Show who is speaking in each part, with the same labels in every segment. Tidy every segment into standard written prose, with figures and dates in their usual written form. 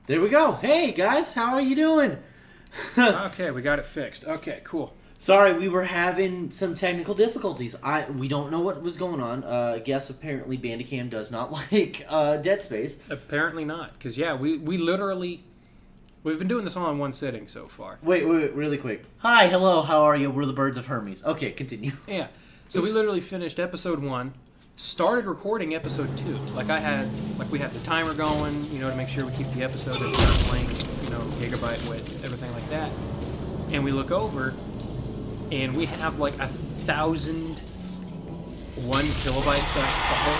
Speaker 1: There we go. Hey, guys, how are you doing?
Speaker 2: Okay, we got it fixed. Okay, cool.
Speaker 1: Sorry, we were having some technical difficulties. We don't know what was going on. I guess apparently Bandicam does not like Dead Space.
Speaker 2: Apparently not, because we literally we've been doing this all in one sitting so far.
Speaker 1: Wait, really quick. Hi, hello, how are you? We're the Birds of Hermes. Okay, continue.
Speaker 2: Yeah, so we literally finished episode 1, started recording episode 2. We had the timer going, to make sure we keep the episode at a certain length, gigabyte width, everything like that. And we look over, and we have 1,001 kilobyte size file,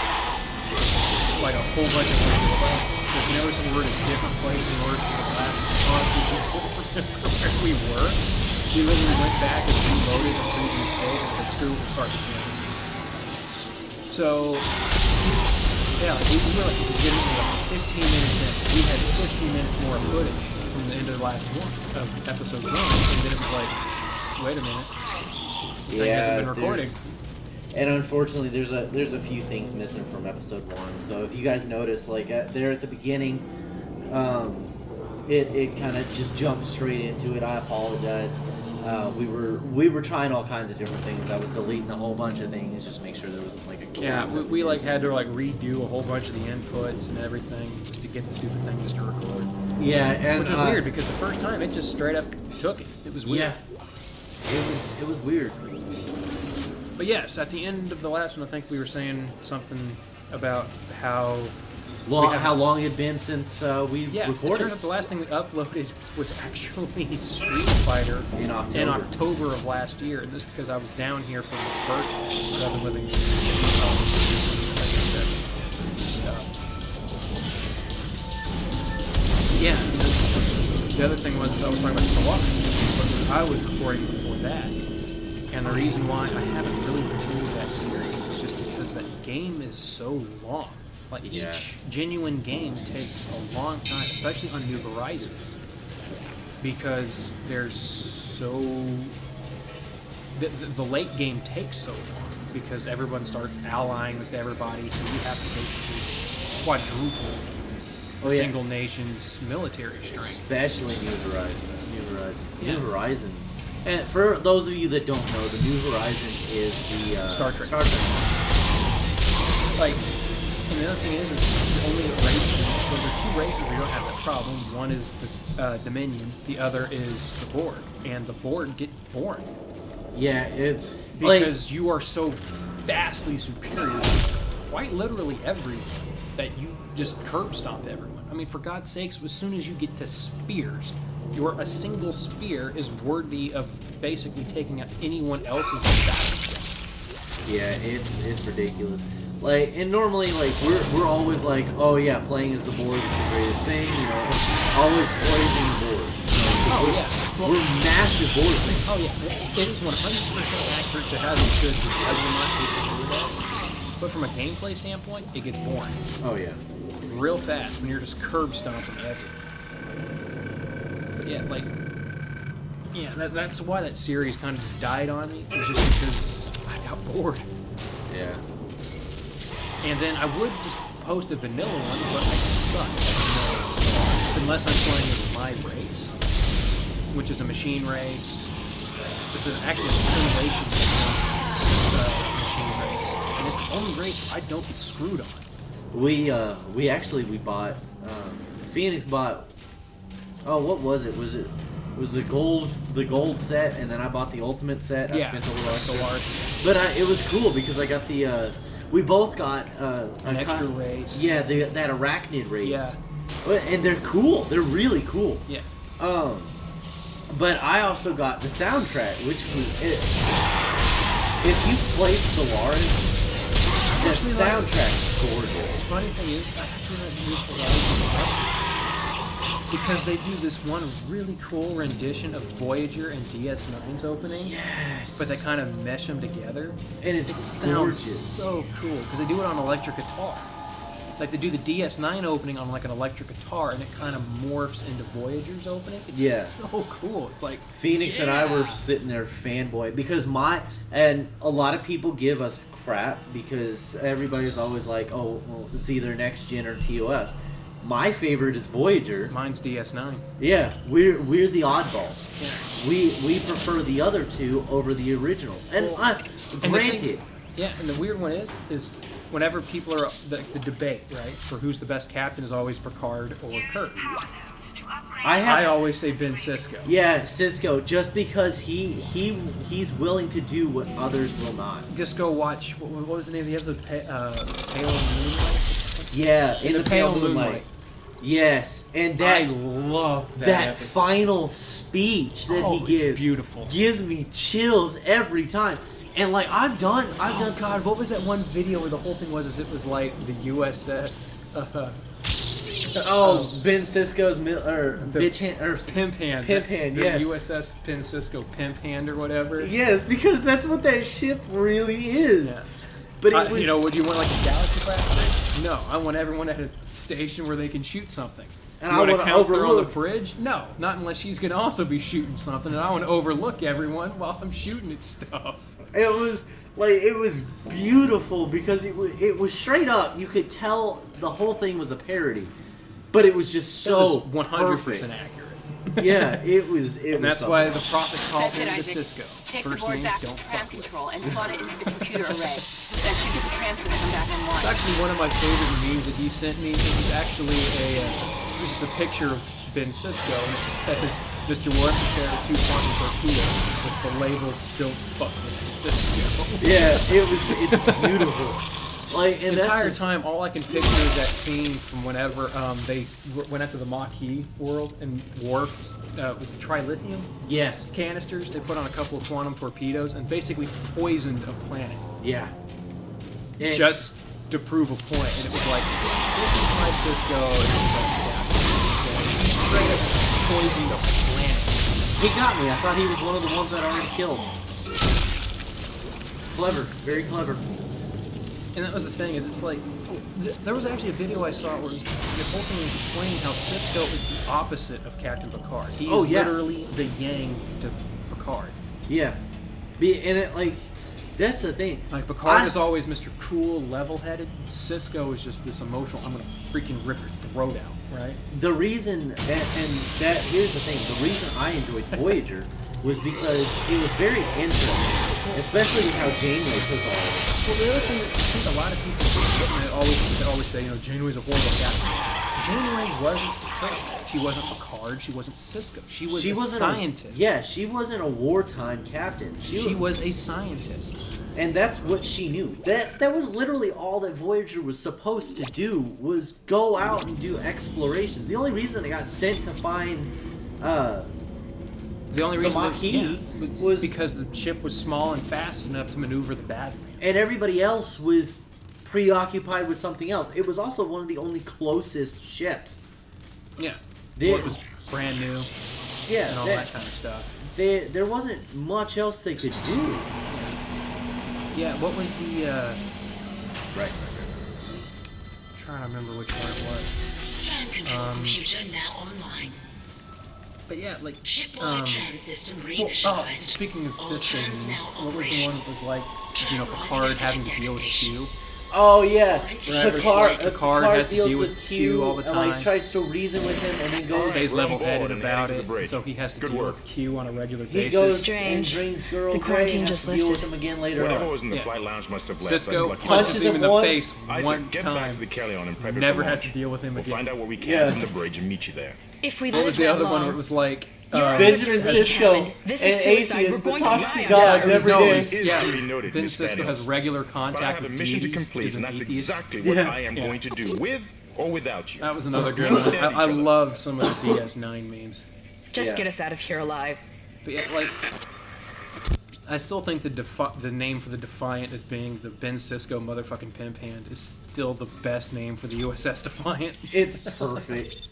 Speaker 2: a whole bunch of kilobytes. So if you notice, we're in a different place than we were in the last one. Honestly, we don't remember where we were. We literally went back and reloaded the previous save and said, screw it, we'll start again. So, yeah, we were legitimately 15 minutes in. We had 15 minutes more footage from the end of the last one, of episode 1, and then it was like, wait a minute, the thing hasn't been recording.
Speaker 1: And unfortunately, there's a few things missing from episode 1. So if you guys notice, there at the beginning, it kind of just jumped straight into it. I apologize. We were trying all kinds of different things. I was deleting a whole bunch of things just to make sure there wasn't a
Speaker 2: yeah. We had to redo a whole bunch of the inputs and everything just to get the stupid thing just to record.
Speaker 1: Yeah, and
Speaker 2: which was weird because the first time it just straight up took it. It was weird.
Speaker 1: Yeah, it was weird.
Speaker 2: But yes, at the end of the last one, I think we were saying something about how
Speaker 1: long it had been since we recorded.
Speaker 2: It turns out the last thing we uploaded was actually Street Fighter
Speaker 1: in
Speaker 2: October of last year, and this because I was down here for my birthday. Because I've been living in stuff. Yeah, the other thing was I was talking about Stellaris, which is what I was recording before that. And the reason why I haven't really continued that series is just because that game is so long. Each genuine game takes a long time, especially on New Horizons, because there's the late game takes so long because everyone starts allying with everybody, so you have to basically quadruple a single nation's military strength.
Speaker 1: Especially New Horizons. Yeah. New Horizons. And for those of you that don't know, the New Horizons is the
Speaker 2: Star Trek. And the other thing is the only race. There's two races where you don't have that problem. One is the Dominion. The other is the Borg. And the Borg get boring.
Speaker 1: Yeah,
Speaker 2: because you are so vastly superior to quite literally everyone that you just curb stomp everyone. I mean, for God's sakes, as soon as you get to spheres, a single sphere is worthy of basically taking out anyone else's battleships.
Speaker 1: Yeah, it's ridiculous. And normally, we're always oh yeah, playing as the Borg is the greatest thing, always praising the Borg. We're massive Borg fans.
Speaker 2: Oh yeah, it is 100% accurate to how they should be. I will not basically do that. But from a gameplay standpoint, it gets boring.
Speaker 1: Oh yeah.
Speaker 2: Real fast when you're just curb stomping everything. But that's why that series kind of just died on me. It was just because I got bored.
Speaker 1: Yeah.
Speaker 2: And then I would just post a vanilla one, but I suck at vanilla stars unless I'm playing as my race, which is a machine race. It's actually a simulation machine race, and it's the only race where I don't get screwed on.
Speaker 1: We bought Phoenix bought. Oh, what was it? Was the gold set, and then I bought the ultimate set. I spent a little
Speaker 2: Stellaris.
Speaker 1: But it was cool because I got the. We both got
Speaker 2: an extra race.
Speaker 1: Yeah, that arachnid race.
Speaker 2: Yeah.
Speaker 1: And they're cool. They're really cool.
Speaker 2: Yeah.
Speaker 1: But I also got the soundtrack, which if you've played Stellaris, the soundtrack's gorgeous.
Speaker 2: The funny thing is, I actually like New Horizons because they do this one really cool rendition of Voyager and DS9's opening.
Speaker 1: Yes.
Speaker 2: But they kind of mesh them together.
Speaker 1: And it
Speaker 2: sounds so cool because they do it on electric guitar. They do the DS9 opening on an electric guitar, and it kind of morphs into Voyager's opening. It's so cool. It's
Speaker 1: Phoenix and I were sitting there fanboy because and a lot of people give us crap because everybody's always oh, well, it's either next gen or TOS. My favorite is Voyager.
Speaker 2: Mine's DS9.
Speaker 1: Yeah, we're the oddballs.
Speaker 2: Yeah.
Speaker 1: We prefer the other two over the originals. And granted,
Speaker 2: and the weird one is whenever people are the debate, right, for who's the best captain is always Picard or Kirk. I always say Ben Sisko.
Speaker 1: Yeah, Sisko, just because he's willing to do what others will not.
Speaker 2: Just go watch. What was the name of the episode? Pale Moonlight.
Speaker 1: Yeah, in the Pale Moonlight. Yes, and
Speaker 2: I love that
Speaker 1: final speech that he gives.
Speaker 2: It's beautiful.
Speaker 1: Gives me chills every time. And like I've done.
Speaker 2: God, what was that one video where the whole thing was? It was like the USS.
Speaker 1: Ben Sisko's
Speaker 2: Pimp Hand.
Speaker 1: Pimp Hand, yeah.
Speaker 2: The USS Ben Sisko Pimp Hand or whatever.
Speaker 1: Yes, because that's what that ship really is.
Speaker 2: Yeah.
Speaker 1: But it was,
Speaker 2: would you want like a galaxy class bridge? No, I want everyone at a station where they can shoot something.
Speaker 1: And
Speaker 2: you
Speaker 1: I
Speaker 2: want a
Speaker 1: want to
Speaker 2: counselor on the
Speaker 1: overlook.
Speaker 2: bridge? No, not unless she's going to also be shooting something, and I want to overlook everyone while I'm shooting at stuff.
Speaker 1: It was beautiful because it was straight up. You could tell the whole thing was a parody, but it was just so
Speaker 2: 100%
Speaker 1: perfect.
Speaker 2: accurate.
Speaker 1: Yeah, it was.
Speaker 2: And that's why the prophets call him the Sisko.
Speaker 3: Take
Speaker 2: First
Speaker 3: the board
Speaker 2: name,
Speaker 3: back
Speaker 2: don't
Speaker 3: to
Speaker 2: fuck
Speaker 3: tram
Speaker 2: with.
Speaker 3: control and plot it into the computer array. Then trigger the transfer to come back online.
Speaker 2: It's actually one of my favorite memes that he sent me. It was actually it's just a picture of Ben Sisko, and it says, Mr. Worf prepared 2 quantum torpedoes with the label, don't fuck with Sisko.
Speaker 1: Yeah, it's beautiful. Like, and
Speaker 2: The entire time, all I can picture is that scene from whenever they went out to the Maquis world and Worf was it trilithium
Speaker 1: Yes.
Speaker 2: canisters. They put on a couple of quantum torpedoes and basically poisoned a planet
Speaker 1: Yeah. And-
Speaker 2: just to prove a point. And it was like, see, this is my Sisko. It's the best guy. He straight up poisoned a planet.
Speaker 1: He got me. I thought he was one of the ones I'd already killed. Clever. Very clever.
Speaker 2: And that was the thing, is it's like, there was actually a video I saw where the whole thing was explaining how Sisko is the opposite of Captain Picard. He is literally the yang to Picard.
Speaker 1: Yeah. And it, like, that's the thing.
Speaker 2: Like, Picard is always Mr. Cool, level-headed. Sisko is just this emotional, I'm gonna freaking rip your throat out, right?
Speaker 1: The reason, and that, here's the thing, the reason I enjoyed Voyager was because it was very interesting, especially with how Janeway took all of it.
Speaker 2: Well, the other thing that I think a lot of people always say, Janeway's a horrible captain. Janeway wasn't Kirk. She wasn't Picard. She wasn't Sisko. She was a scientist.
Speaker 1: She wasn't a wartime captain.
Speaker 2: She was a scientist.
Speaker 1: And that's what she knew. That was literally all that Voyager was supposed to do, was go out and do explorations. The only reason it got sent to find
Speaker 2: The only reason
Speaker 1: Maquis
Speaker 2: was because the ship was small and fast enough to maneuver the battery.
Speaker 1: and everybody else was preoccupied with something else. It was also one of the only closest ships.
Speaker 2: Yeah.
Speaker 1: They-
Speaker 2: It was brand new
Speaker 1: Yeah,
Speaker 2: and all that kind of stuff.
Speaker 1: there wasn't much else they could do.
Speaker 2: Yeah, what was the...
Speaker 1: Right.
Speaker 2: I'm trying to remember which one it was.
Speaker 4: Fan control computer now online.
Speaker 2: But yeah, like...
Speaker 4: Shipwide tran system
Speaker 2: Well,
Speaker 4: reinitialized.
Speaker 2: speaking of
Speaker 4: All
Speaker 2: system
Speaker 4: trans
Speaker 2: moves,
Speaker 4: now
Speaker 2: what was the one that was like, Picard having to deal with Q?
Speaker 1: Oh yeah,
Speaker 2: Right, Picard has to
Speaker 1: deals
Speaker 2: deal with Q all the
Speaker 1: and like
Speaker 2: time.
Speaker 1: tries to reason with him, and then goes.
Speaker 2: Stays
Speaker 5: We're on
Speaker 2: level-headed
Speaker 5: board and
Speaker 2: about
Speaker 5: heading to
Speaker 2: it,
Speaker 5: the bridge.
Speaker 2: so he has to
Speaker 5: Good
Speaker 2: deal
Speaker 5: work.
Speaker 2: with Q on a regular
Speaker 1: He
Speaker 2: basis.
Speaker 1: goes and
Speaker 6: Strange.
Speaker 1: drinks Earl
Speaker 6: The
Speaker 1: Grey
Speaker 6: quarantine
Speaker 1: and has
Speaker 6: just
Speaker 1: to deal with
Speaker 6: lifted.
Speaker 1: him again later
Speaker 5: Whatever
Speaker 1: on.
Speaker 5: was in the
Speaker 2: Yeah.
Speaker 5: flight lounge must have left.
Speaker 2: Cisco
Speaker 5: That's
Speaker 2: punches him in the
Speaker 1: once.
Speaker 2: face
Speaker 5: Isaac,
Speaker 2: one
Speaker 5: get back to
Speaker 2: time.
Speaker 5: the Kellion and prep it
Speaker 2: Never
Speaker 5: for
Speaker 2: has to
Speaker 5: launch.
Speaker 2: deal with him
Speaker 5: We'll
Speaker 2: again.
Speaker 5: find out what we can
Speaker 1: Yeah.
Speaker 5: from the bridge and meet you there.
Speaker 6: If we
Speaker 2: What was the other one where it was like...
Speaker 1: Benjamin Sisko,
Speaker 6: This is
Speaker 1: an
Speaker 6: suicide.
Speaker 1: atheist
Speaker 6: We're
Speaker 1: but
Speaker 6: going to
Speaker 1: talks to
Speaker 6: die.
Speaker 1: gods
Speaker 2: it was-
Speaker 1: every
Speaker 2: no,
Speaker 1: day.
Speaker 2: it was-
Speaker 5: It is
Speaker 2: yeah, it
Speaker 5: really
Speaker 2: was
Speaker 5: noted,
Speaker 2: Ben
Speaker 5: Miss
Speaker 2: Sisko
Speaker 5: Daniels.
Speaker 2: has regular
Speaker 5: But I
Speaker 2: contact
Speaker 5: have a
Speaker 2: with
Speaker 5: mission to
Speaker 2: deities.
Speaker 5: complete,
Speaker 2: He's
Speaker 5: and
Speaker 2: an
Speaker 5: that's
Speaker 2: atheist.
Speaker 5: exactly what
Speaker 1: Yeah.
Speaker 5: I am
Speaker 2: Yeah.
Speaker 5: going to do, with or without you.
Speaker 2: That was another good one. I love some of the DS9 memes.
Speaker 6: Just
Speaker 1: Yeah.
Speaker 6: get us out of here alive.
Speaker 2: But yeah, like... I still think the name for the Defiant as being the Ben Sisko motherfucking pimp hand is still the best name for the USS Defiant.
Speaker 1: It's perfect.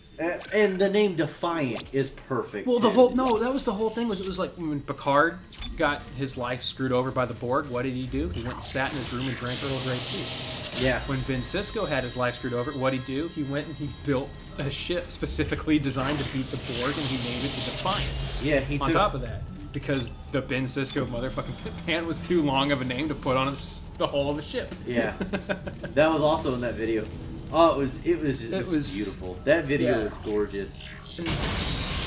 Speaker 1: And the name Defiant is perfect.
Speaker 2: Well,
Speaker 1: too.
Speaker 2: that was the whole thing. It was like when Picard got his life screwed over by the Borg. What did he do? He went and sat in his room and drank Earl Grey tea.
Speaker 1: Yeah.
Speaker 2: When Ben Sisko had his life screwed over, what did he do? He went and he built a ship specifically designed to beat the Borg, and he named it the Defiant.
Speaker 1: Yeah, he
Speaker 2: On
Speaker 1: took.
Speaker 2: top of that, because the Ben Sisko motherfucking pimp hand was too long of a name to put on the whole of a ship.
Speaker 1: Yeah. That was also in that video. Oh, it was beautiful. That video was gorgeous.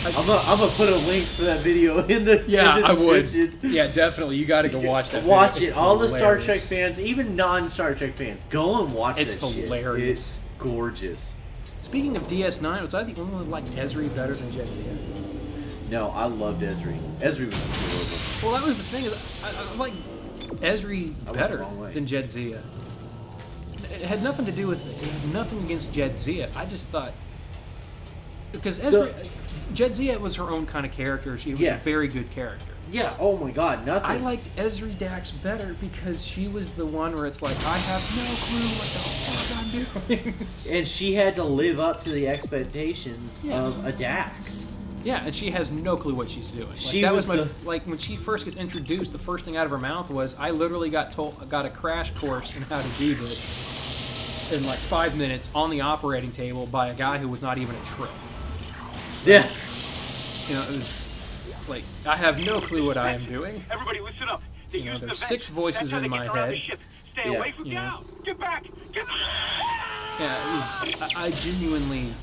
Speaker 1: I'm gonna put a link for that video in the description.
Speaker 2: I would. Yeah, definitely. You got to go watch that.
Speaker 1: Watch
Speaker 2: video.
Speaker 1: it. All the Star Trek fans, even non-Star Trek fans, go and watch
Speaker 2: It's
Speaker 1: that shit.
Speaker 2: hilarious.
Speaker 1: It's gorgeous.
Speaker 2: Speaking of DS9, was I the only one that liked Ezri better than Jadzia?
Speaker 1: No, I loved Ezri. Ezri was enjoyable.
Speaker 2: Well, that was the thing. Is I like Ezri
Speaker 1: I went the
Speaker 2: better
Speaker 1: wrong way.
Speaker 2: than Jadzia. It had nothing to do with it. It had nothing against Jadzia. I just thought because Jadzia was her own kind of character. She was a very good character.
Speaker 1: Yeah. Oh my God. Nothing.
Speaker 2: I liked Ezri Dax better because she was the one where it's like I have no clue what the fuck I'm doing.
Speaker 1: And she had to live up to the expectations of a Dax.
Speaker 2: Yeah, and she has no clue what she's doing. Like,
Speaker 1: She
Speaker 2: that
Speaker 1: was
Speaker 2: was like when she first gets introduced, the first thing out of her mouth was, "I literally got a crash course in how to do this in like 5 minutes on the operating table by a guy who was not even a Trill."
Speaker 1: Yeah.
Speaker 2: You know, it was like I have no clue what I am doing.
Speaker 6: Everybody, listen up. They
Speaker 2: You know,
Speaker 6: use the
Speaker 2: there's
Speaker 6: vent.
Speaker 2: 6 voices
Speaker 6: That's how
Speaker 2: in
Speaker 6: they
Speaker 2: my
Speaker 6: get around the
Speaker 2: head.
Speaker 6: ship. Stay
Speaker 1: Yeah.
Speaker 6: away from
Speaker 2: You know.
Speaker 6: now. Get back. Get back.
Speaker 2: Yeah, it was. I genuinely,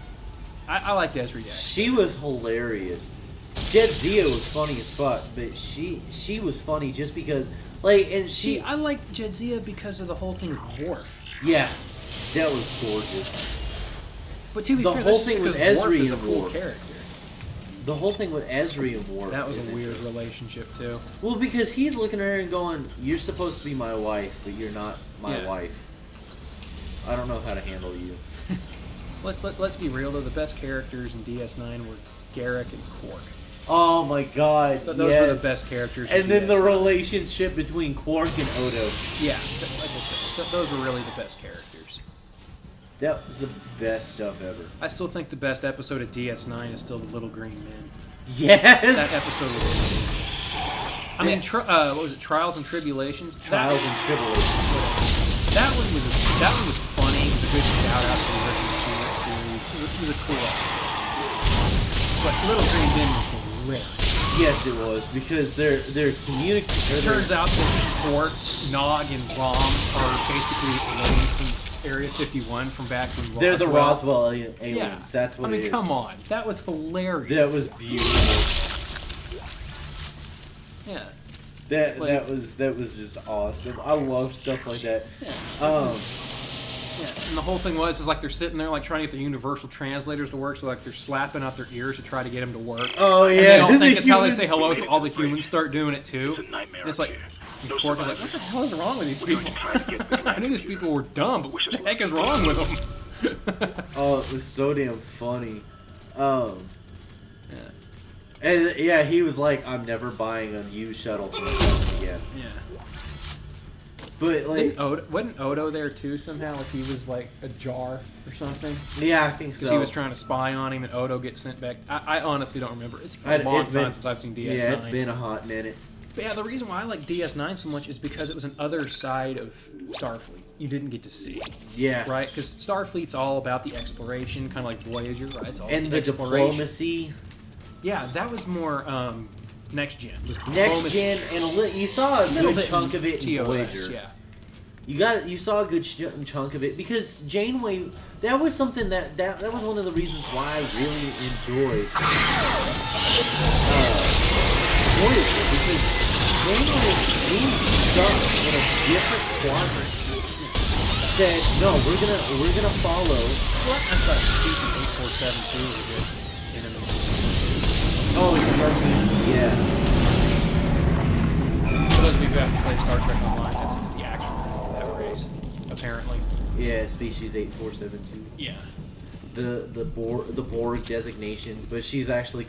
Speaker 2: I liked Ezri Dax.
Speaker 1: She was hilarious. Jadzia was funny as fuck, but she was funny just because, like, and
Speaker 2: See, I liked Jadzia because of the whole thing with Worf.
Speaker 1: yeah, that was gorgeous.
Speaker 2: But to be
Speaker 1: The
Speaker 2: fair,
Speaker 1: whole
Speaker 2: that's
Speaker 1: thing
Speaker 2: just
Speaker 1: with
Speaker 2: because Worf
Speaker 1: Ezri
Speaker 2: is a
Speaker 1: and
Speaker 2: cool
Speaker 1: Worf.
Speaker 2: character.
Speaker 1: The whole thing with Ezri and Worf.
Speaker 2: That was
Speaker 1: is
Speaker 2: a weird
Speaker 1: interesting.
Speaker 2: relationship too.
Speaker 1: Well, because he's looking at her and going, "You're supposed to be my wife, but you're not my
Speaker 2: Yeah.
Speaker 1: wife. I don't know how to handle you."
Speaker 2: Let's be real though. The best characters in DS9 were Garrick and Quark.
Speaker 1: Oh my God!
Speaker 2: Those
Speaker 1: yes.
Speaker 2: were the best characters. in
Speaker 1: And then the
Speaker 2: DS9.
Speaker 1: relationship between Quark and Odo.
Speaker 2: Yeah, like I said, those were really the best characters.
Speaker 1: That was the best stuff ever.
Speaker 2: I still think the best episode of DS9 is still the Little Green Men.
Speaker 1: Yes.
Speaker 2: That episode was amazing. I mean, what was it? Trials and Tribulations.
Speaker 1: Trials and Tribulations.
Speaker 2: That one was funny. It was a good shout out to the original series. It was a cool episode. But Little Green Men was hilarious.
Speaker 1: Yes, it was because they're communicating.
Speaker 2: It turns out that Quark, Nog, and Rom are basically aliens from Area 51 from back when
Speaker 1: they're the
Speaker 2: Roswell.
Speaker 1: Aliens.
Speaker 2: Yeah.
Speaker 1: That's what
Speaker 2: I mean,
Speaker 1: it is.
Speaker 2: come on. That was hilarious.
Speaker 1: That was beautiful.
Speaker 2: Yeah.
Speaker 1: That was just awesome. I love stuff like that.
Speaker 2: Yeah. Yeah, and the whole thing is like they're sitting there like trying to get their universal translators to work, so like they're slapping out their ears to try to get them to work.
Speaker 1: Oh yeah.
Speaker 2: And they don't think
Speaker 1: The
Speaker 2: it's how they
Speaker 1: humans-
Speaker 2: say hello, so all the humans start doing it too.
Speaker 6: It's a nightmare
Speaker 2: And it's
Speaker 6: up
Speaker 2: like,
Speaker 6: here.
Speaker 2: Quark is like, what the hell is wrong with these people? I knew these people were dumb, but what the heck is wrong with them?
Speaker 1: Oh, it was so damn funny.
Speaker 2: Yeah.
Speaker 1: And yeah, he was like, "I'm never buying a used shuttle from a person again."
Speaker 2: Yeah.
Speaker 1: But like,
Speaker 2: Wasn't Odo there too somehow? Like he was like a jar or something?
Speaker 1: yeah, I think so.
Speaker 2: Because he was trying to spy on him and Odo gets sent back. I honestly don't remember. It's been a long time since I've seen DS9.
Speaker 1: Yeah, it's been a hot minute.
Speaker 2: But yeah, the reason why I like DS9 so much is because it was an other side of Starfleet you didn't get to see.
Speaker 1: Yeah.
Speaker 2: Right? Because Starfleet's all about the exploration, kind of like Voyager, right? It's all
Speaker 1: And
Speaker 2: about
Speaker 1: the
Speaker 2: exploration.
Speaker 1: diplomacy.
Speaker 2: Yeah, that was more Next Gen. Was
Speaker 1: Next
Speaker 2: diplomacy.
Speaker 1: gen, and you saw a
Speaker 2: Little
Speaker 1: good
Speaker 2: bit
Speaker 1: chunk of it in
Speaker 2: TOS,
Speaker 1: Voyager.
Speaker 2: Yeah.
Speaker 1: You saw a good chunk of it because Janeway. That was something that was one of the reasons why I really enjoyed Voyager, because Janeway, being stuck in a different quadrant, said, "No, we're gonna follow."
Speaker 2: What? I thought Species 8472 was a good enemy.
Speaker 1: Oh, in the cartoon, yeah.
Speaker 2: For those of you who haven't played Star Trek Online, that's the actual name of that race, apparently.
Speaker 1: Yeah, Species 8472.
Speaker 2: Yeah.
Speaker 1: The Borg designation, but they're actually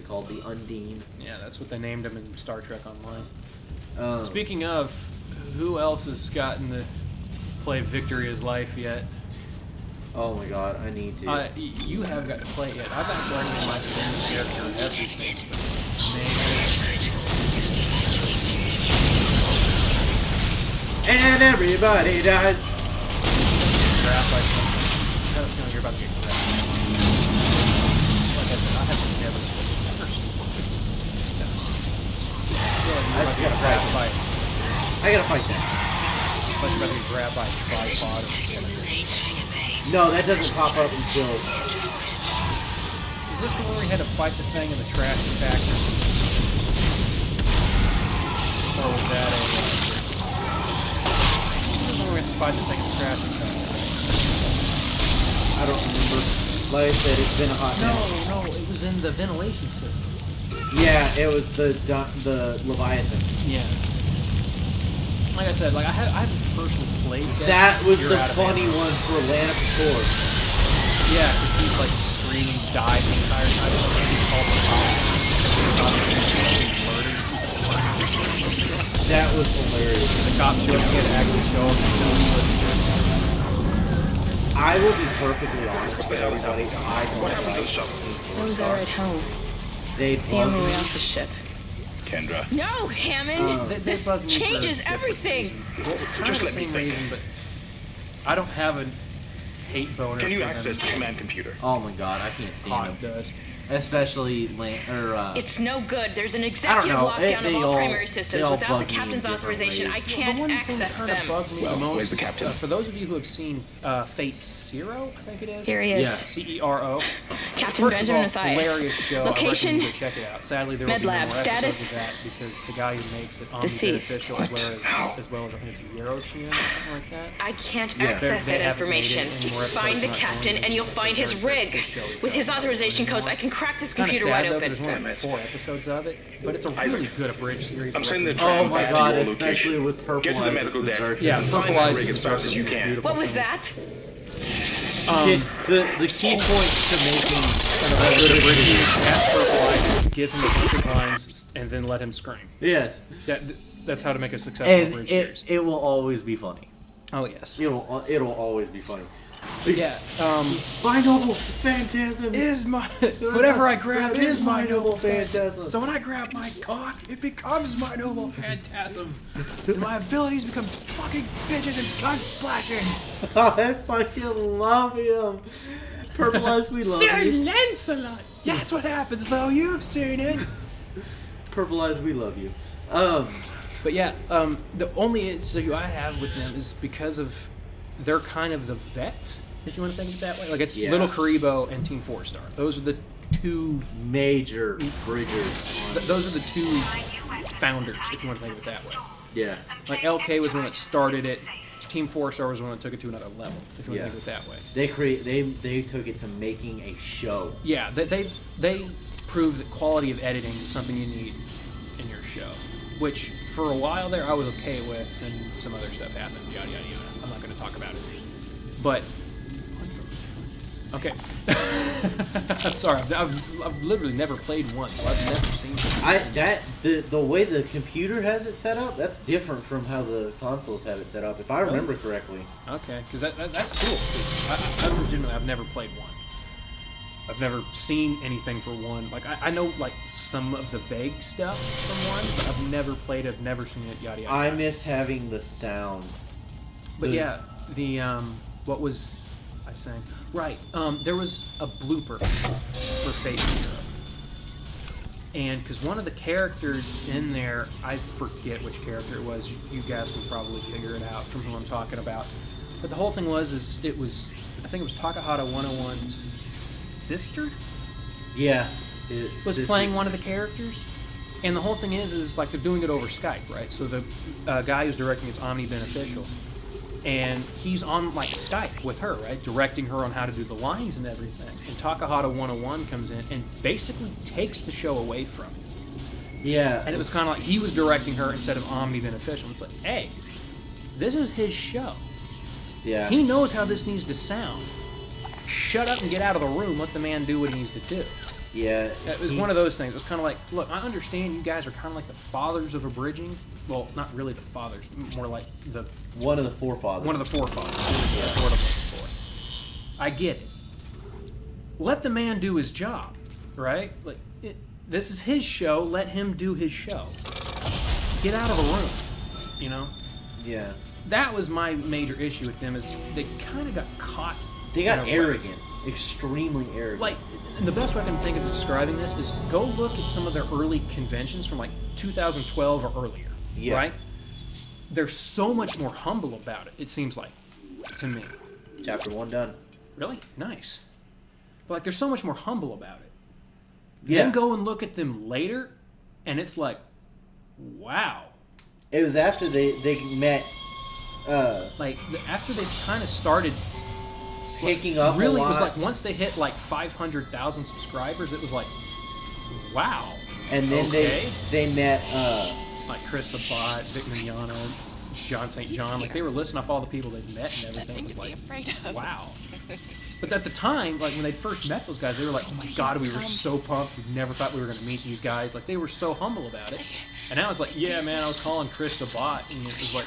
Speaker 1: called the Undine.
Speaker 2: Yeah, that's what they named him in Star Trek Online.
Speaker 1: Um,
Speaker 2: Speaking of, who else has gotten to play Victory is Life yet?
Speaker 1: Oh my God, I need to.
Speaker 2: You haven't got to play it yet. I've actually already made my favorite character and everything.
Speaker 1: And everybody dies.
Speaker 2: Grabbed by something. I have a feeling you're about to get grabbed. Like I said, I have never played the first one. No. I feel like you're
Speaker 1: I
Speaker 2: about
Speaker 1: just
Speaker 2: to get
Speaker 1: gotta
Speaker 2: grabbed
Speaker 1: fight
Speaker 2: by
Speaker 1: I gotta fight that.
Speaker 2: like you're about to get grabbed by a tripod or something.
Speaker 1: No, that doesn't pop up until...
Speaker 2: Is this the one where you had to fight the thing in the trash compactor? Or was that a... This is the one where we had to fight the thing in the trash compactor.
Speaker 1: I don't remember. Like I said, it's been a hot minute.
Speaker 2: No, it was in the ventilation system.
Speaker 1: Yeah, it was the Leviathan.
Speaker 2: Yeah. Like I said, like I haven't personally played that.
Speaker 1: That was
Speaker 2: You're
Speaker 1: the
Speaker 2: out of
Speaker 1: funny
Speaker 2: ammo.
Speaker 1: one for Lana Couture.
Speaker 2: Yeah, because he's like screaming, died the entire time. And somebody called the cops. Murdered.
Speaker 1: That was hilarious.
Speaker 2: The cops showed up to actually show up.
Speaker 1: I will be perfectly honest with everybody. I don't like Team
Speaker 3: Those
Speaker 1: 4
Speaker 3: are
Speaker 1: Star.
Speaker 3: at home.
Speaker 1: They
Speaker 3: The
Speaker 1: bug
Speaker 3: only way
Speaker 1: me.
Speaker 3: off the ship.
Speaker 5: Kendra.
Speaker 3: No, Hammond!
Speaker 2: They bug me for
Speaker 3: changes
Speaker 2: a different
Speaker 3: everything.
Speaker 2: reason. Well, kind of the same reason, but I don't have a hate boner.
Speaker 5: Can you
Speaker 2: for
Speaker 5: access the
Speaker 2: them.
Speaker 5: command computer?
Speaker 1: Oh my god, I can't stand
Speaker 2: Hot
Speaker 1: them.
Speaker 2: does.
Speaker 1: Especially
Speaker 3: It's no good. There's an
Speaker 1: I don't
Speaker 3: executive
Speaker 1: know.
Speaker 3: lockdown
Speaker 1: They
Speaker 3: of all
Speaker 1: all-
Speaker 3: primary
Speaker 1: they
Speaker 3: systems.
Speaker 1: all
Speaker 3: Without
Speaker 1: bug
Speaker 3: the
Speaker 1: me in
Speaker 3: captain's
Speaker 1: different
Speaker 3: authorization,
Speaker 1: ways.
Speaker 3: I
Speaker 2: The
Speaker 3: can't
Speaker 2: one thing that
Speaker 3: access
Speaker 2: kind of
Speaker 3: them.
Speaker 2: bugged me the
Speaker 5: Well,
Speaker 2: most
Speaker 5: where's the
Speaker 2: is,
Speaker 5: captain?
Speaker 2: for those of you who have seen Fate Zero, I think it is.
Speaker 3: Here he is.
Speaker 1: Yeah.
Speaker 2: CERO.
Speaker 3: Captain
Speaker 2: First of all,
Speaker 3: Benjamin Mathias.
Speaker 2: hilarious show.
Speaker 3: Location,
Speaker 2: I recommend you go check it out. Sadly, there will be no
Speaker 3: Med
Speaker 2: more
Speaker 3: Lab.
Speaker 2: episodes
Speaker 3: Status,
Speaker 2: of that because the guy who makes it Omni
Speaker 3: deceased.
Speaker 2: Beneficial as well as I think it's Euroshin or something like that.
Speaker 3: I can't
Speaker 1: Yeah.
Speaker 3: access
Speaker 2: They
Speaker 3: that
Speaker 2: haven't made
Speaker 3: information.
Speaker 2: it anymore, episodes
Speaker 3: Find the
Speaker 2: are not
Speaker 3: captain
Speaker 2: going
Speaker 3: and you'll
Speaker 2: anymore.
Speaker 3: find
Speaker 2: So
Speaker 3: his
Speaker 2: this
Speaker 3: rig.
Speaker 2: show is
Speaker 3: With his
Speaker 2: done.
Speaker 3: authorization codes, I can crack this
Speaker 2: It's kind of
Speaker 3: computer
Speaker 2: sad
Speaker 3: wide
Speaker 2: though,
Speaker 3: open.
Speaker 2: because there's only 4 episodes of it, but it's a
Speaker 5: Isaac.
Speaker 2: really good abridged series.
Speaker 5: I'm sending the
Speaker 1: Oh
Speaker 5: tram
Speaker 1: my
Speaker 5: back
Speaker 1: god,
Speaker 5: to your
Speaker 1: especially
Speaker 5: location.
Speaker 1: with Purple
Speaker 5: Get to the
Speaker 1: Eyes
Speaker 5: medical deck.
Speaker 1: Berserker.
Speaker 2: Yeah,
Speaker 5: Find
Speaker 2: Purple
Speaker 5: that
Speaker 2: Eyes
Speaker 5: rig
Speaker 2: is
Speaker 5: as fast as you can.
Speaker 2: beautiful.
Speaker 3: What was
Speaker 2: thing.
Speaker 3: that?
Speaker 1: The key points to making
Speaker 2: A good abridged series, cast Purple Eyes, give him a bunch of lines, and then let him scream.
Speaker 1: Yes,
Speaker 2: That's how to make a successful
Speaker 1: and
Speaker 2: abridged series.
Speaker 1: it will always be funny.
Speaker 2: Oh yes.
Speaker 1: It'll always be funny.
Speaker 2: Yeah.
Speaker 1: My noble phantasm
Speaker 2: Is my whatever I grab
Speaker 1: is
Speaker 2: is my noble
Speaker 1: phantasm.
Speaker 2: So when I grab my cock, it becomes my noble phantasm. And my abilities becomes fucking bitches and gun splashing.
Speaker 1: I fucking love him. Purple Eyes, we love
Speaker 2: Sir
Speaker 1: you.
Speaker 2: Lancelot. Yeah, that's what happens though. You've seen it.
Speaker 1: Purple Eyes, we love you.
Speaker 2: But yeah, the only issue I have with them is because of they're kind of the vets, if you want to think of it that way. Like it's
Speaker 1: Yeah.
Speaker 2: Little Karibo and Team 4 Star. Those are the two.
Speaker 1: Major bridgers.
Speaker 2: Those are the two founders, if you want to think of it that way.
Speaker 1: Yeah.
Speaker 2: Like LK was the one that started it. Team 4 Star was the one that took it to another level, if you want
Speaker 1: Yeah.
Speaker 2: to think of it that way.
Speaker 1: They took it to making a show.
Speaker 2: Yeah, they prove that quality of editing is something you need in your show. Which for a while there I was okay with, and some other stuff happened. Yada yada yada. I'm not going to talk about it. But okay, I'm sorry. I've literally never played one, so I've never seen it.
Speaker 1: The way the computer has it set up, that's different from how the consoles have it set up. If I remember correctly.
Speaker 2: Okay, because that's cool. Because I've never played one. I've never seen anything for one. Like I know like some of the vague stuff from one, but I've never played it. I've never seen it. Yada yada.
Speaker 1: I miss having the sound.
Speaker 2: But
Speaker 1: The-
Speaker 2: yeah, the what was I saying? Right, there was a blooper for Fate Zero, and because one of the characters in there, I forget which character it was. You guys can probably figure it out from who I'm talking about. But the whole thing was I think it was Takahata 101's sister
Speaker 1: Yeah.
Speaker 2: was playing one of the characters. And the whole thing is like they're doing it over Skype, right? So the guy who's directing it's Omni Beneficial, and he's on like Skype with her, right, directing her on how to do the lines and everything. And Takahata 101 comes in and basically takes the show away from him.
Speaker 1: Yeah.
Speaker 2: And it was kind of like he was directing her instead of Omni Beneficial. It's like, hey, this is his show.
Speaker 1: Yeah.
Speaker 2: He knows how this needs to sound. Shut up and get out of the room. Let the man do what he needs to do.
Speaker 1: Yeah.
Speaker 2: It was one of those things. It was kind of like, look, I understand you guys are kind of like the fathers of abridging. Well, not really the fathers, more like
Speaker 1: One of the forefathers.
Speaker 2: one of the forefathers. That's the word I'm looking for. I get it. Let the man do his job, right? Like, this is his show. Let him do his show. Get out of the room, you know?
Speaker 1: Yeah.
Speaker 2: That was my major issue with them is they kind of got caught.
Speaker 1: They got
Speaker 2: in a rut.
Speaker 1: arrogant. Extremely arrogant.
Speaker 2: Like, and the best way I can think of describing this is go look at some of their early conventions from like 2012 or earlier.
Speaker 1: Yeah.
Speaker 2: Right? They're so much more humble about it, it seems like, to me.
Speaker 1: Chapter 1 done.
Speaker 2: really? Nice. But like, they're so much more humble about it.
Speaker 1: Yeah.
Speaker 2: Then go and look at them later, and it's like, wow.
Speaker 1: It was after they met,
Speaker 2: Like, after they kind of started
Speaker 1: picking up
Speaker 2: really,
Speaker 1: a
Speaker 2: it was
Speaker 1: lot,
Speaker 2: like once they hit like 500,000 subscribers, it was like, wow.
Speaker 1: and then
Speaker 2: okay.
Speaker 1: they met.
Speaker 2: Like Chris Sabat, Vic Mignogna, John St. John, like they were listing off all the people they'd met and everything. It was like, wow. But at the time, like when they first met those guys, they were like, oh my god, we were so pumped. We never thought we were going to meet these guys. Like they were so humble about it. And now it's like, yeah, man, I was calling Chris Sabat, and it was like,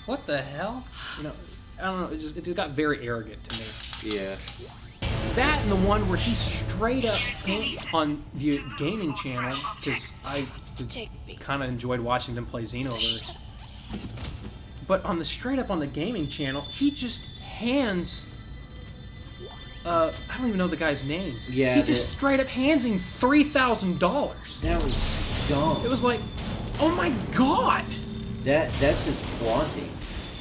Speaker 2: what the hell? You know, I don't know. It got very arrogant to me.
Speaker 1: Yeah.
Speaker 2: That and the one where he straight up on the gaming channel, because I kind of enjoyed watching them play Xenoverse. But on the straight up on the gaming channel, he just hands. I don't even know the guy's name.
Speaker 1: Yeah.
Speaker 2: He just straight up hands him $3,000.
Speaker 1: That was dumb.
Speaker 2: It was like, oh my god.
Speaker 1: That's just flaunting.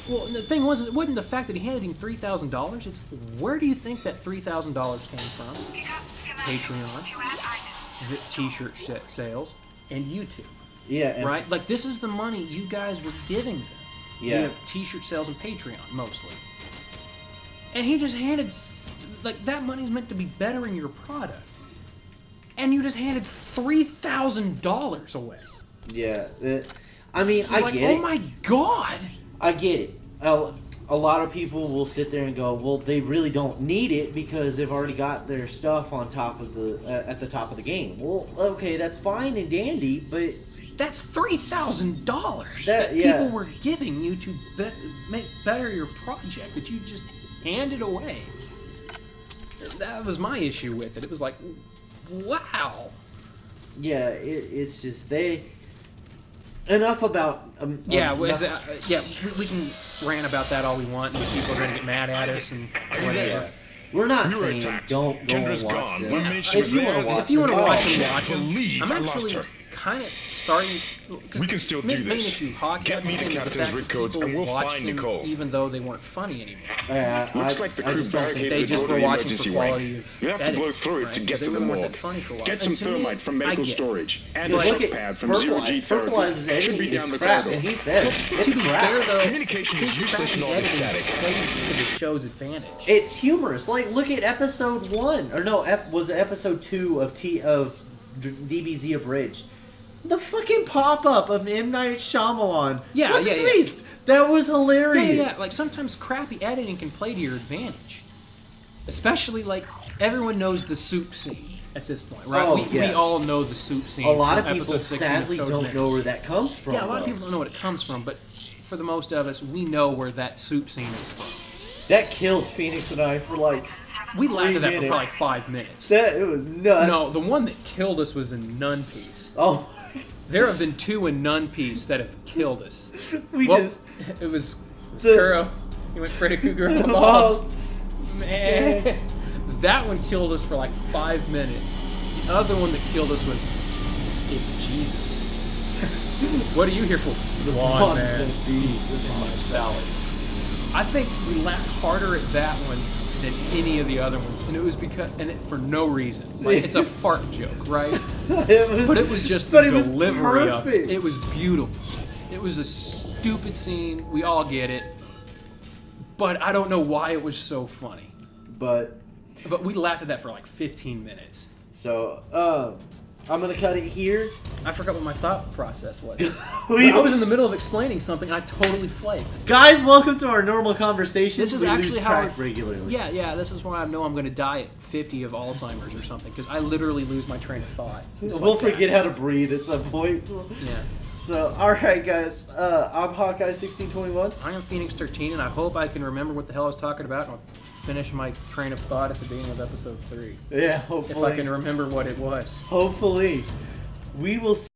Speaker 2: Well, the thing was, it wasn't the fact that he handed him $3,000. It's where do you think that $3,000 came from? Patreon, the T-shirt sales, and YouTube.
Speaker 1: Yeah. And
Speaker 2: Right? Like this is the money you guys were giving them.
Speaker 1: Yeah.
Speaker 2: You know, T-shirt sales and Patreon mostly. And he just handed, like that money's meant to be bettering your product, and you just handed $3,000 away.
Speaker 1: Yeah. I mean,
Speaker 2: It's
Speaker 1: I
Speaker 2: like,
Speaker 1: get
Speaker 2: oh
Speaker 1: it.
Speaker 2: my god.
Speaker 1: I get it. A lot of people will sit there and go, well, they really don't need it because they've already got their stuff on top of the at the top of the game. Well, okay, that's fine and dandy, but
Speaker 2: That's $3,000
Speaker 1: That-
Speaker 2: that
Speaker 1: yeah.
Speaker 2: people were giving you to make better your project that you just handed away. That was my issue with it. It was like, wow.
Speaker 1: yeah, it's just they. Enough about
Speaker 2: Yeah,
Speaker 1: enough-
Speaker 2: we can rant about that all we want, and people are going to get mad at us and whatever.
Speaker 1: Yeah. We're not
Speaker 5: We were
Speaker 1: saying
Speaker 5: attacked.
Speaker 1: don't go
Speaker 5: Kendra's
Speaker 1: and watch
Speaker 5: gone.
Speaker 1: them.
Speaker 5: What made she
Speaker 1: If you
Speaker 5: was
Speaker 1: want to
Speaker 5: there?
Speaker 1: watch
Speaker 2: If you want to
Speaker 1: them,
Speaker 2: watch
Speaker 1: oh,
Speaker 2: them,
Speaker 5: yeah.
Speaker 2: watch them.
Speaker 5: Believe
Speaker 2: I'm
Speaker 5: I lost
Speaker 2: actually
Speaker 5: her.
Speaker 2: kind of starting.
Speaker 5: We can still do
Speaker 2: main
Speaker 5: this.
Speaker 2: issue hockey.
Speaker 5: Get me to
Speaker 2: is the
Speaker 5: Captain's
Speaker 2: fact
Speaker 5: Rig
Speaker 2: that
Speaker 5: codes
Speaker 2: people
Speaker 5: and we'll
Speaker 2: watched
Speaker 5: find
Speaker 2: them
Speaker 5: Nicole.
Speaker 2: even though they weren't funny anymore.
Speaker 5: Looks like the
Speaker 1: I
Speaker 5: crew
Speaker 1: just don't think
Speaker 5: barricaded
Speaker 2: They
Speaker 5: the
Speaker 2: just
Speaker 5: door
Speaker 2: were
Speaker 5: to the
Speaker 2: watching for
Speaker 5: emergency
Speaker 2: quality
Speaker 5: wing.
Speaker 2: of
Speaker 5: You have to
Speaker 2: editing,
Speaker 5: blow through it
Speaker 2: right?
Speaker 5: to
Speaker 2: 'Cause
Speaker 5: get
Speaker 2: they
Speaker 5: to the
Speaker 2: really weren't
Speaker 5: morgue.
Speaker 2: that funny for a while.
Speaker 5: Get some
Speaker 2: And to me,
Speaker 5: thermite from
Speaker 2: I
Speaker 5: medical
Speaker 2: get it.
Speaker 5: storage. And
Speaker 1: Because
Speaker 5: a
Speaker 1: look
Speaker 5: shock
Speaker 1: at
Speaker 5: pad from Zero G
Speaker 1: Purpleize.
Speaker 5: therapy.
Speaker 1: Purpleize's
Speaker 5: Should
Speaker 1: editing
Speaker 5: be
Speaker 1: is
Speaker 5: down the
Speaker 1: crap,
Speaker 5: corridor.
Speaker 1: and he says it's
Speaker 2: To be
Speaker 1: crap.
Speaker 2: fair, though,
Speaker 5: Communication is
Speaker 2: his
Speaker 5: useless
Speaker 2: crappy
Speaker 5: in all this
Speaker 2: editing
Speaker 5: static.
Speaker 2: plays to the show's advantage.
Speaker 1: It's humorous. Like, look at episode 1, or no, was it episode 2 of DBZ Abridged? The fucking pop-up of M. Night Shyamalan.
Speaker 2: Yeah,
Speaker 1: What's
Speaker 2: yeah,
Speaker 1: the
Speaker 2: yeah.
Speaker 1: twist? That was
Speaker 2: Yeah,
Speaker 1: hilarious.
Speaker 2: yeah, yeah. Like sometimes crappy editing can play to your advantage, especially like everyone knows the soup scene at this point, right?
Speaker 1: Oh,
Speaker 2: we
Speaker 1: yeah.
Speaker 2: all know the soup scene.
Speaker 1: A lot of
Speaker 2: from
Speaker 1: people
Speaker 2: episode 16 of
Speaker 1: sadly
Speaker 2: Code
Speaker 1: don't
Speaker 2: Mix.
Speaker 1: know where that comes from.
Speaker 2: Yeah, a lot of
Speaker 1: though.
Speaker 2: people don't know what it comes from, but for the most of us, we know where that soup scene is from.
Speaker 1: That killed Phoenix and I for like
Speaker 2: We laughed at that
Speaker 1: 3
Speaker 2: for probably
Speaker 1: minutes.
Speaker 2: 5 minutes.
Speaker 1: that. It was nuts.
Speaker 2: No, the one that killed us was in Nun Piece.
Speaker 1: Oh,
Speaker 2: There have been 2 in Nun Piece that have killed us.
Speaker 1: we
Speaker 2: Well,
Speaker 1: just
Speaker 2: it was
Speaker 1: The-
Speaker 2: Kuro. He went Freddy Krueger on the
Speaker 1: balls.
Speaker 2: balls. Man, that one killed us for like 5 minutes. The other one that killed us was, it's Jesus. What are you here for?
Speaker 1: blonde
Speaker 2: man.
Speaker 1: beef in my salad.
Speaker 2: I think we laughed harder at that one than any of the other ones, and it was for no reason. Like it's a fart joke, right? But it was just the
Speaker 1: But it was
Speaker 2: delivery of
Speaker 1: perfect.
Speaker 2: it. It was beautiful. It was a stupid scene. We all get it. But I don't know why it was so funny.
Speaker 1: But
Speaker 2: But we laughed at that for like 15 minutes.
Speaker 1: so, I'm gonna cut it here.
Speaker 2: I forgot what my thought process was.
Speaker 1: We-
Speaker 2: I was in the middle of explaining something and I totally flaked.
Speaker 1: Guys, welcome to our normal conversation.
Speaker 2: This is
Speaker 1: we
Speaker 2: actually
Speaker 1: lose
Speaker 2: how
Speaker 1: track regularly.
Speaker 2: Yeah, this is why I know I'm going to die at 50 of Alzheimer's or something, because I literally lose my train of thought. Just
Speaker 1: We'll
Speaker 2: like that.
Speaker 1: forget how to breathe at some point.
Speaker 2: Yeah.
Speaker 1: So, alright guys, I'm Hawkeye1621.
Speaker 2: I am Phoenix 13, and I hope I can remember what the hell I was talking about, and I'll finish my train of thought at the beginning of episode 3.
Speaker 1: Yeah, hopefully.
Speaker 2: If I can remember what it was.
Speaker 1: Hopefully. We will see.